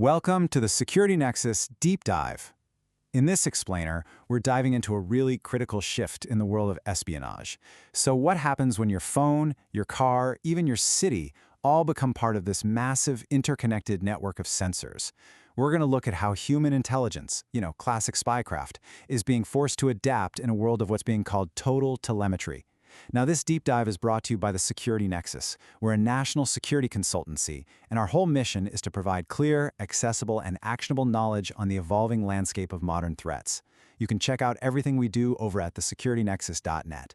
Welcome to the Security Nexus Deep Dive. In this explainer, we're diving into a really critical shift in the world of espionage. So what happens when your phone, your car, even your city all become part of this massive interconnected network of sensors? We're going to look at how human intelligence, classic spycraft, is being forced to adapt in a world of what's being called total telemetry. Now, this deep dive is brought to you by the Security Nexus. We're a national security consultancy, and our whole mission is to provide clear, accessible, and actionable knowledge on the evolving landscape of modern threats. You can check out everything we do over at thesecuritynexus.net.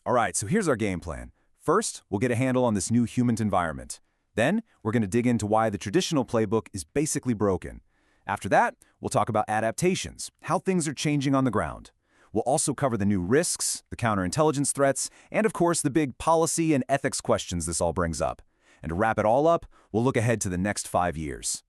All right, so here's our game plan. First, we'll get a handle on this new HUMINT environment. Then, we're going to dig into why the traditional playbook is basically broken. After that, we'll talk about adaptations, how things are changing on the ground. We'll also cover the new risks, the counterintelligence threats, and of course the big policy and ethics questions this all brings up. And to wrap it all up, we'll look ahead to the next 5 years.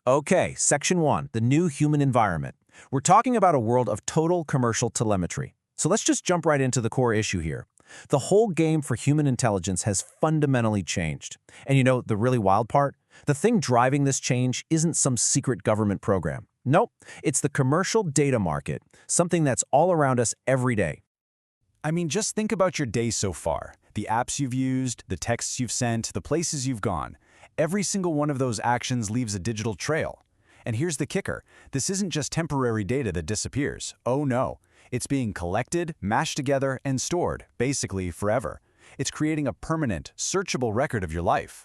Okay, Section 1, the new human environment. We're talking about a world of total commercial telemetry. So let's just jump right into the core issue here. The whole game for human intelligence has fundamentally changed. And the really wild part? The thing driving this change isn't some secret government program. Nope, it's the commercial data market, something that's all around us every day. I mean, just think about your day so far. The apps you've used, the texts you've sent, the places you've gone. Every single one of those actions leaves a digital trail. And here's the kicker. This isn't just temporary data that disappears. Oh no. It's being collected, mashed together, and stored, basically forever. It's creating a permanent, searchable record of your life.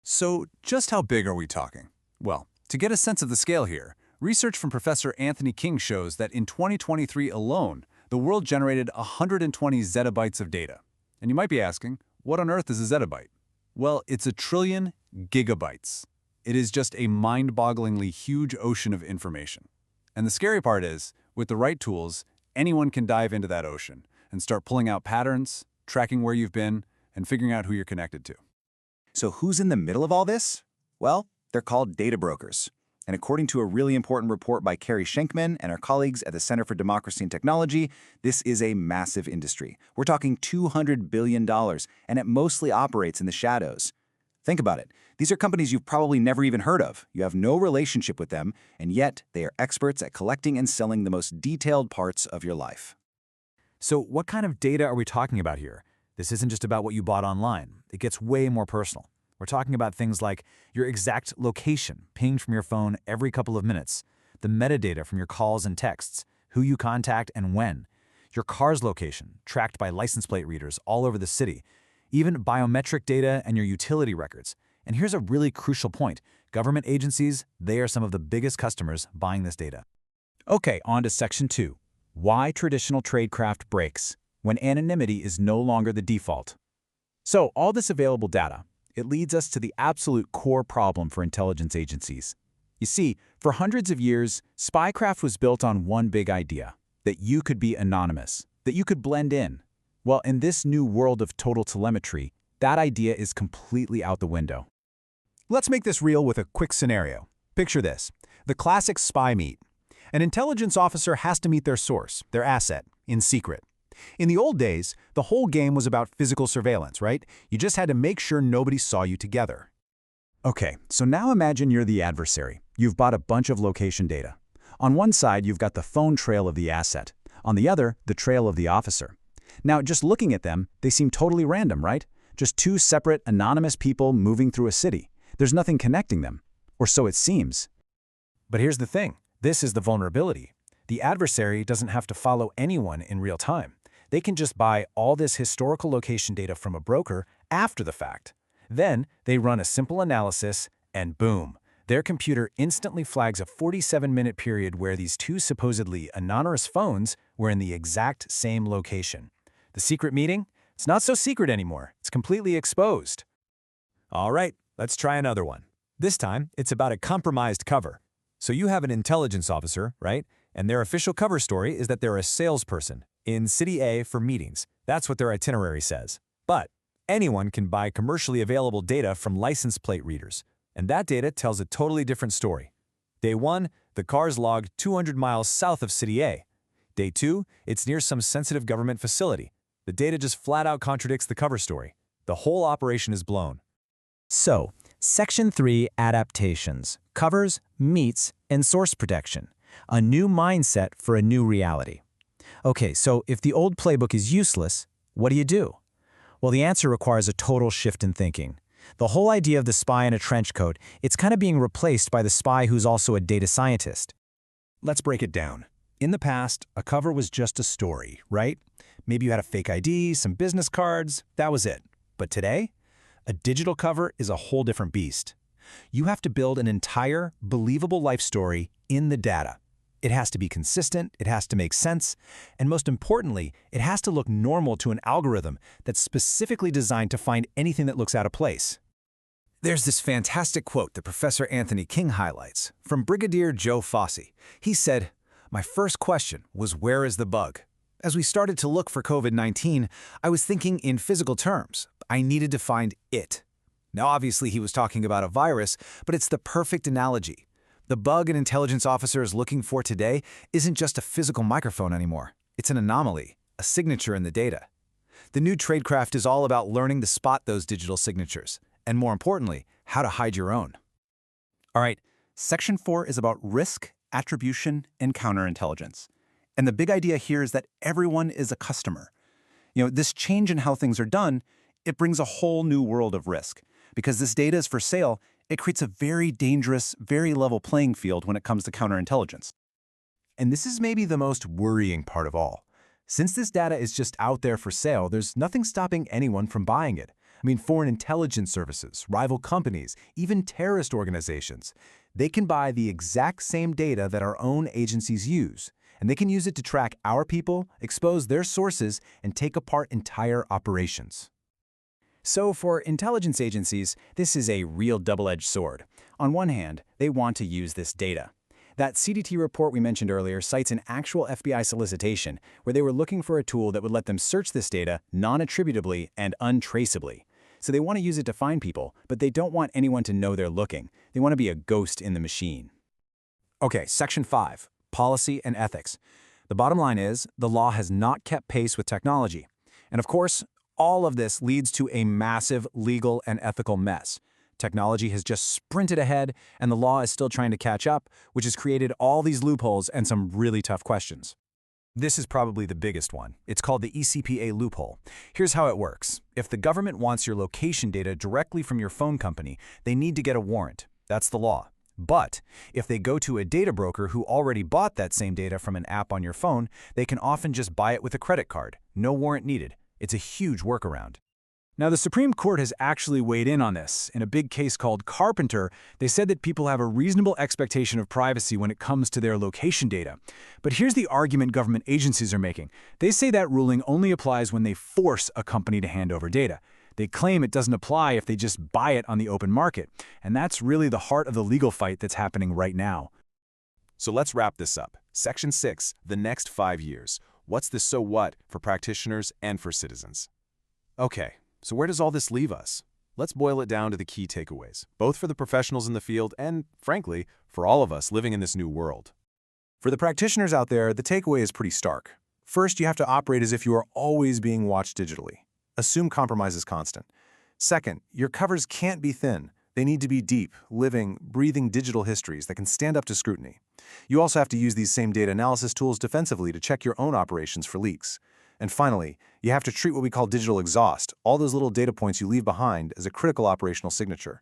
So, just how big are we talking? Well, to get a sense of the scale here, research from Professor Anthony King shows that in 2023 alone, the world generated 120 zettabytes of data. And you might be asking, what on earth is a zettabyte? Well, it's a trillion gigabytes. It is just a mind-bogglingly huge ocean of information. And the scary part is, with the right tools, anyone can dive into that ocean and start pulling out patterns, tracking where you've been, and figuring out who you're connected to. So who's in the middle of all this? Well, they're called data brokers. And according to a really important report by Carrie Schenkman and our colleagues at the Center for Democracy and Technology, this is a massive industry. We're talking $200 billion, and it mostly operates in the shadows. Think about it. These are companies you've probably never even heard of. You have no relationship with them, and yet they are experts at collecting and selling the most detailed parts of your life. So what kind of data are we talking about here? This isn't just about what you bought online. It gets way more personal. We're talking about things like your exact location, pinged from your phone every couple of minutes, the metadata from your calls and texts, who you contact and when, your car's location, tracked by license plate readers all over the city, even biometric data and your utility records. And here's a really crucial point. Government agencies, they are some of the biggest customers buying this data. Okay, on to Section 2. Why traditional tradecraft breaks when anonymity is no longer the default. So all this available data, it leads us to the absolute core problem for intelligence agencies. You see, for hundreds of years, spycraft was built on one big idea, that you could be anonymous, that you could blend in. Well, in this new world of total telemetry, that idea is completely out the window. Let's make this real with a quick scenario. Picture this, the classic spy meet. An intelligence officer has to meet their source, their asset, in secret. In the old days, the whole game was about physical surveillance, right? You just had to make sure nobody saw you together. Okay, so now imagine you're the adversary. You've bought a bunch of location data. On one side, you've got the phone trail of the asset. On the other, the trail of the officer. Now, just looking at them, they seem totally random, right? Just two separate, anonymous people moving through a city. There's nothing connecting them, or so it seems. But here's the thing. This is the vulnerability. The adversary doesn't have to follow anyone in real time. They can just buy all this historical location data from a broker after the fact. Then they run a simple analysis, and boom, their computer instantly flags a 47-minute period where these two supposedly anonymous phones were in the exact same location. The secret meeting? It's not so secret anymore. It's completely exposed. All right, let's try another one. This time, it's about a compromised cover. So you have an intelligence officer, right? And their official cover story is that they're a salesperson in City A for meetings. That's what their itinerary says. But anyone can buy commercially available data from license plate readers, and that data tells a totally different story. Day 1, the car's logged 200 miles south of City A. Day 2, it's near some sensitive government facility. The data just flat out contradicts the cover story. The whole operation is blown. So, Section 3, adaptations. Covers, meets, and source protection. A new mindset for a new reality. Okay, so if the old playbook is useless, what do you do? Well, the answer requires a total shift in thinking. The whole idea of the spy in a trench coat, it's kind of being replaced by the spy who's also a data scientist. Let's break it down. In the past, a cover was just a story, right? Maybe you had a fake ID, some business cards, that was it. But today, a digital cover is a whole different beast. You have to build an entire, believable life story in the data. It has to be consistent, it has to make sense, and most importantly, it has to look normal to an algorithm that's specifically designed to find anything that looks out of place. There's this fantastic quote that Professor Anthony King highlights from Brigadier Joe Fossey. He said, "My first question was, where is the bug? As we started to look for COVID-19, I was thinking in physical terms. I needed to find it." Now, obviously, he was talking about a virus, but it's the perfect analogy. The bug an intelligence officer is looking for today isn't just a physical microphone anymore. It's an anomaly, a signature in the data. The new Tradecraft is all about learning to spot those digital signatures, and more importantly, how to hide your own. All right, Section 4 is about risk, attribution, and counterintelligence. And the big idea here is that everyone is a customer. This change in how things are done, it brings a whole new world of risk. Because this data is for sale, it creates a very dangerous, very level playing field when it comes to counterintelligence. And this is maybe the most worrying part of all. Since this data is just out there for sale, there's nothing stopping anyone from buying it. I mean, foreign intelligence services, rival companies, even terrorist organizations. They can buy the exact same data that our own agencies use, and they can use it to track our people, expose their sources, and take apart entire operations. So for intelligence agencies, this is a real double-edged sword. On one hand, they want to use this data. That CDT report we mentioned earlier cites an actual FBI solicitation where they were looking for a tool that would let them search this data non-attributably and untraceably. So they want to use it to find people, but they don't want anyone to know they're looking. They want to be a ghost in the machine. Okay, Section 5, Policy and Ethics. The bottom line is, the law has not kept pace with technology. And of course, all of this leads to a massive legal and ethical mess. Technology has just sprinted ahead, and the law is still trying to catch up, which has created all these loopholes and some really tough questions. This is probably the biggest one. It's called the ECPA loophole. Here's how it works. If the government wants your location data directly from your phone company, they need to get a warrant. That's the law. But if they go to a data broker who already bought that same data from an app on your phone, they can often just buy it with a credit card. No warrant needed. It's a huge workaround. Now, the Supreme Court has actually weighed in on this. In a big case called Carpenter, they said that people have a reasonable expectation of privacy when it comes to their location data. But here's the argument government agencies are making. They say that ruling only applies when they force a company to hand over data. They claim it doesn't apply if they just buy it on the open market. And that's really the heart of the legal fight that's happening right now. So let's wrap this up. Section 6, the next 5 years. What's the so what for practitioners and for citizens? Okay, so where does all this leave us? Let's boil it down to the key takeaways, both for the professionals in the field and, frankly, for all of us living in this new world. For the practitioners out there, the takeaway is pretty stark. First, you have to operate as if you are always being watched digitally. Assume compromise is constant. Second, your covers can't be thin. They need to be deep, living, breathing digital histories that can stand up to scrutiny. You also have to use these same data analysis tools defensively to check your own operations for leaks. And finally, you have to treat what we call digital exhaust, all those little data points you leave behind, as a critical operational signature.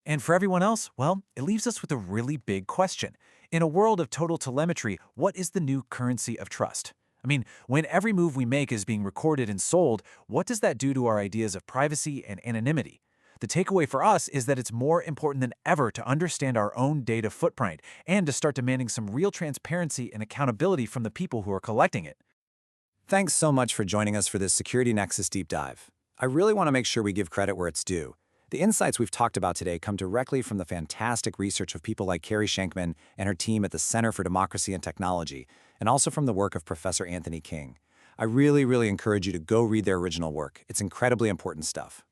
And for everyone else, well, it leaves us with a really big question. In a world of total telemetry, what is the new currency of trust? I mean, when every move we make is being recorded and sold, what does that do to our ideas of privacy and anonymity? The takeaway for us is that it's more important than ever to understand our own data footprint and to start demanding some real transparency and accountability from the people who are collecting it. Thanks so much for joining us for this Security Nexus deep dive. I really want to make sure we give credit where it's due. The insights we've talked about today come directly from the fantastic research of people like Carrie Schenkman and her team at the Center for Democracy and Technology, and also from the work of Professor Anthony King. I really encourage you to go read their original work. It's incredibly important stuff.